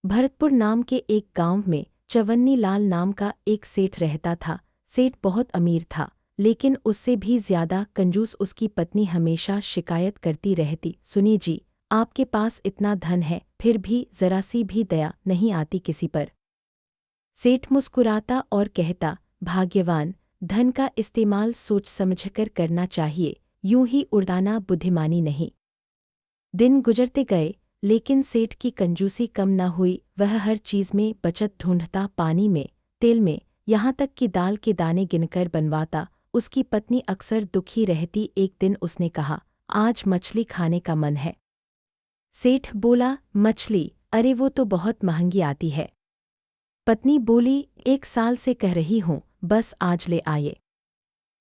भरतपुर नाम के एक गांव में चवन्नी लाल नाम का एक सेठ रहता था। सेठ बहुत अमीर था, लेकिन उससे भी ज्यादा कंजूस उसकी पत्नी हमेशा शिकायत करती रहती। सुनिए जी, आपके पास इतना धन है, फिर भी जरा सी भी दया नहीं आती किसी पर। सेठ मुस्कुराता और कहता, भाग्यवान, धन का इस्तेमाल सोच समझकर करना चाहिए, यूं ही उड़ाना बुद्धिमानी नहीं। दिन गुजरते गए, लेकिन सेठ की कंजूसी कम न हुई। वह हर चीज में बचत ढूंढता, पानी में, तेल में, यहाँ तक कि दाल के दाने गिनकर बनवाता। उसकी पत्नी अक्सर दुखी रहती। एक दिन उसने कहा, आज मछली खाने का मन है। सेठ बोला, मछली? अरे वो तो बहुत महंगी आती है। पत्नी बोली, 1 साल से कह रही हूँ, बस आज ले आए।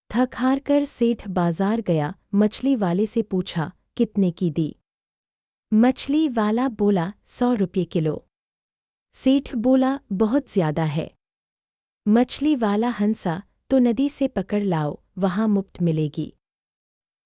थक हार कर सेठ बाजार गया, मछली वाले से पूछा, कितने की दी? मछली वाला बोला, 100 रुपये किलो। सेठ बोला, बहुत ज्यादा है। मछली वाला हंसा, तो नदी से पकड़ लाओ, वहां मुफ्त मिलेगी।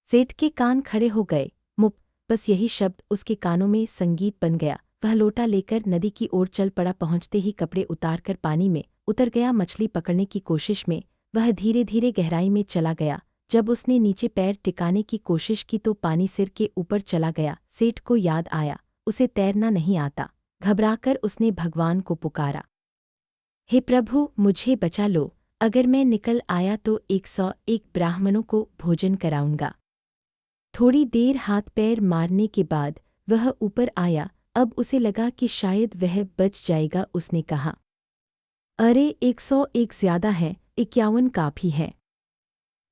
सेठ के कान खड़े हो गए। मुफ्त, बस यही शब्द उसके कानों में संगीत बन गया। वह लोटा लेकर नदी की ओर चल पड़ा। पहुंचते ही कपड़े उतारकर पानी में उतर गया। मछली पकड़ने की कोशिश में वह धीरे धीरे गहराई में चला गया। जब उसने नीचे पैर टिकाने की कोशिश की तो पानी सिर के ऊपर चला गया। सेठ को याद आया, उसे तैरना नहीं आता। घबराकर उसने भगवान को पुकारा, हे प्रभु, मुझे बचा लो। अगर मैं निकल आया तो 101 ब्राह्मणों को भोजन कराऊंगा। थोड़ी देर हाथ पैर मारने के बाद वह ऊपर आया। अब उसे लगा कि शायद वह बच जाएगा। उसने कहा, अरे 101 ज्यादा है, 51 काफी है।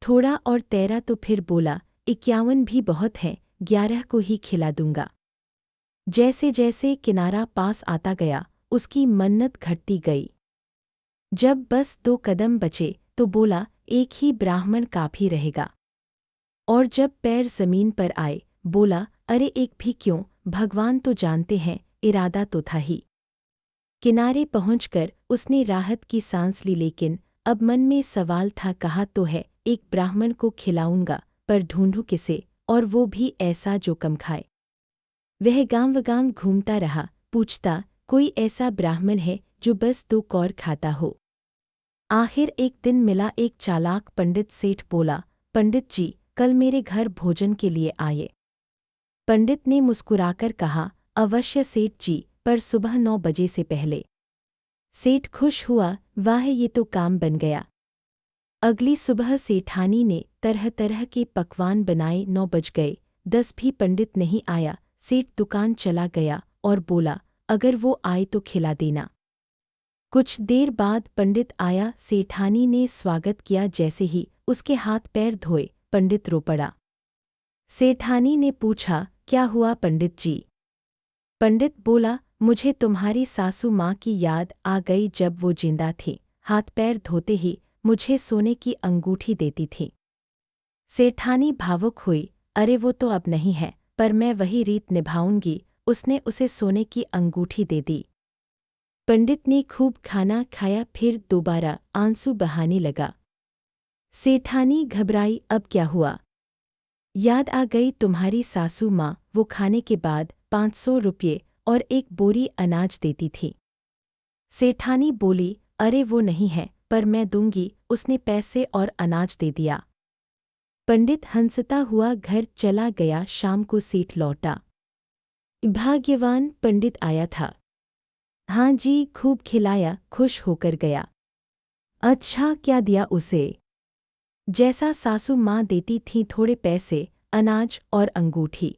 थोड़ा और तैरा तो फिर बोला, 51 भी बहुत है, 11 को ही खिला दूंगा। जैसे जैसे किनारा पास आता गया, उसकी मन्नत घटती गई। जब बस 2 कदम बचे तो बोला, एक ही ब्राह्मण काफी रहेगा। और जब पैर जमीन पर आए, बोला, अरे एक भी क्यों, भगवान तो जानते हैं, इरादा तो था ही। किनारे पहुंचकर उसने राहत की सांस ली, लेकिन अब मन में सवाल था। कहा तो है, एक ब्राह्मण को खिलाऊंगा, पर ढूंढूं किसे, और वो भी ऐसा जो कम खाए। वह गांव घूमता रहा, पूछता, कोई ऐसा ब्राह्मण है जो बस 2 कौर खाता हो। आखिर एक दिन मिला एक चालाक पंडित। सेठ बोला, पंडित जी, कल मेरे घर भोजन के लिए आए। पंडित ने मुस्कुराकर कहा, अवश्य सेठ जी, पर सुबह 9 बजे से पहले। सेठ खुश हुआ, वाह, ये तो काम बन गया। अगली सुबह सेठानी ने तरह तरह के पकवान बनाए। 9 बज गए, 10 भी पंडित नहीं आया। सेठ दुकान चला गया और बोला, अगर वो आए तो खिला देना। कुछ देर बाद पंडित आया। सेठानी ने स्वागत किया। जैसे ही उसके हाथ पैर धोए, पंडित रो पड़ा। सेठानी ने पूछा, क्या हुआ पंडित जी? पंडित बोला, मुझे तुम्हारी सासू माँ की याद आ गई। जब वो जिंदा थी, हाथ पैर धोते ही मुझे सोने की अंगूठी देती थी। सेठानी भावुक हुई, अरे वो तो अब नहीं है, पर मैं वही रीत निभाऊंगी। उसने उसे सोने की अंगूठी दे दी। पंडित ने खूब खाना खाया, फिर दोबारा आंसू बहाने लगा। सेठानी घबराई, अब क्या हुआ? याद आ गई तुम्हारी सासू माँ, वो खाने के बाद 500 रुपये और एक बोरी अनाज देती थी। सेठानी बोली, अरे वो नहीं है, पर मैं दूंगी। उसने पैसे और अनाज दे दिया। पंडित हंसता हुआ घर चला गया। शाम को सेठ लौटा। भाग्यवान पंडित आया था। हाँ जी, खूब खिलाया, खुश होकर गया। अच्छा, क्या दिया उसे? जैसा सासू माँ देती थीं, थोड़े पैसे, अनाज और अंगूठी।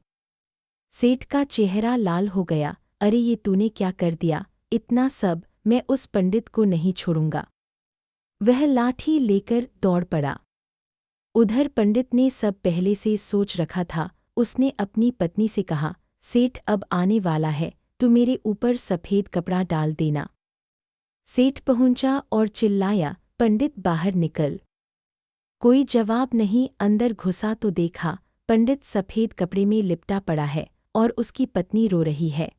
सेठ का चेहरा लाल हो गया, अरे ये तूने क्या कर दिया? इतना सब मैं उस पंडित को नहीं छोड़ूंगा। वह लाठी लेकर दौड़ पड़ा। उधर पंडित ने सब पहले से सोच रखा था। उसने अपनी पत्नी से कहा, सेठ अब आने वाला है, तू मेरे ऊपर सफ़ेद कपड़ा डाल देना। सेठ पहुंचा और चिल्लाया, पंडित बाहर निकल। कोई जवाब नहीं। अंदर घुसा तो देखा, पंडित सफ़ेद कपड़े में लिपटा पड़ा है और उसकी पत्नी रो रही है।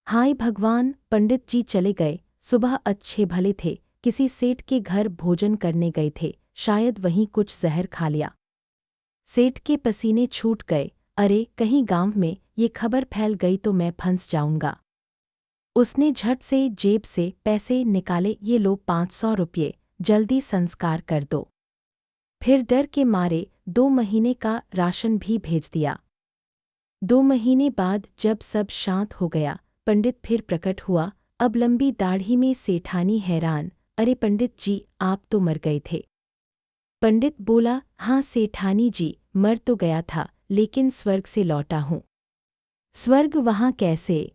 हाय भगवान, पंडित जी चले गए। सुबह अच्छे भले थे, किसी सेठ के घर भोजन करने गए थे, शायद वहीं कुछ जहर खा लिया। सेठ के पसीने छूट गए, अरे कहीं गांव में ये खबर फैल गई तो मैं फंस जाऊंगा। उसने झट से जेब से पैसे निकाले। ये लो 500 रुपये, जल्दी संस्कार कर दो। फिर डर के मारे 2 महीने का राशन भी भेज दिया। 2 महीने बाद जब सब शांत हो गया, पंडित फिर प्रकट हुआ, अब लंबी दाढ़ी में। सेठानी हैरान, अरे पंडित जी, आप तो मर गए थे। पंडित बोला, हाँ सेठानी जी, मर तो गया था, लेकिन स्वर्ग से लौटा हूँ। स्वर्ग वहाँ कैसे?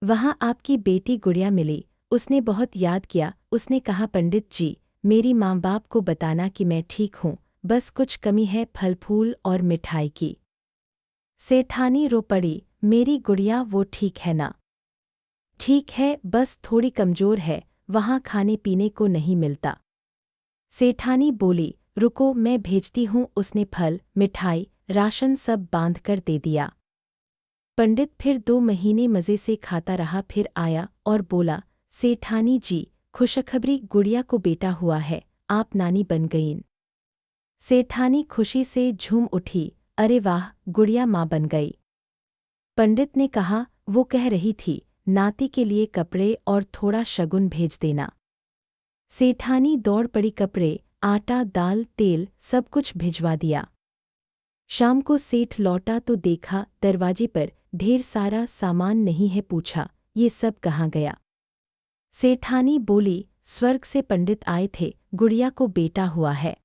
वहाँ आपकी बेटी गुड़िया मिली। उसने बहुत याद किया। उसने कहा, पंडित जी, मेरी माँ बाप को बताना कि मैं ठीक हूँ, बस कुछ कमी है फल फूल और मिठाई की। सेठानी रो पड़ी, मेरी गुड़िया वो ठीक है ना? ठीक है, बस थोड़ी कमजोर है, वहाँ खाने पीने को नहीं मिलता। सेठानी बोली, रुको मैं भेजती हूँ। उसने फल, मिठाई, राशन सब बांध कर दे दिया। पंडित फिर 2 महीने मज़े से खाता रहा, फिर आया और बोला, सेठानी जी, खुशखबरी, गुड़िया को बेटा हुआ है, आप नानी बन गईं। सेठानी खुशी से झूम उठी, अरे वाह, गुड़िया माँ बन गई। पंडित ने कहा, वो कह रही थी, नाती के लिए कपड़े और थोड़ा शगुन भेज देना। सेठानी दौड़ पड़ी, कपड़े, आटा, दाल, तेल सब कुछ भिजवा दिया। शाम को सेठ लौटा तो देखा दरवाजे पर ढेर सारा सामान नहीं है। पूछा, ये सब कहाँ गया? सेठानी बोली, स्वर्ग से पंडित आए थे, गुड़िया को बेटा हुआ है।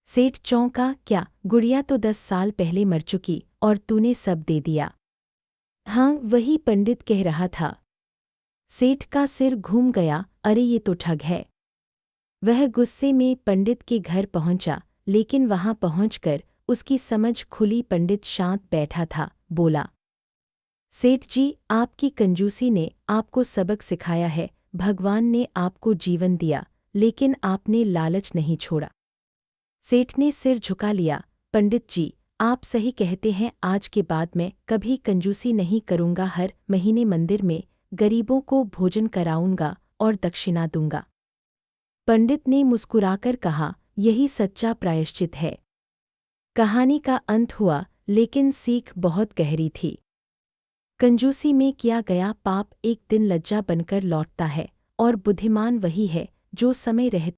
सेठ चौंका, क्या? गुड़िया तो 10 साल पहले मर चुकी और तूने सब दे दिया? हाँ, वही पंडित कह रहा था। सेठ का सिर घूम गया, अरे ये तो ठग है। वह गुस्से में पंडित के घर पहुंचा, लेकिन वहां पहुंचकर उसकी समझ खुली। पंडित शांत बैठा था, बोला, सेठ जी, आपकी कंजूसी ने आपको सबक सिखाया है। भगवान ने आपको जीवन दिया, लेकिन आपने लालच नहीं छोड़ा। सेठ ने सिर झुका लिया, पंडित जी, आप सही कहते हैं, आज के बाद मैं कभी कंजूसी नहीं करूंगा। हर महीने मंदिर में गरीबों को भोजन कराऊंगा और दक्षिणा दूंगा। पंडित ने मुस्कुराकर कहा, यही सच्चा प्रायश्चित है। कहानी का अंत हुआ, लेकिन सीख बहुत गहरी थी। कंजूसी में किया गया पाप एक दिन लज्जा बनकर लौटता है, और बुद्धिमान वही है जो समय रहते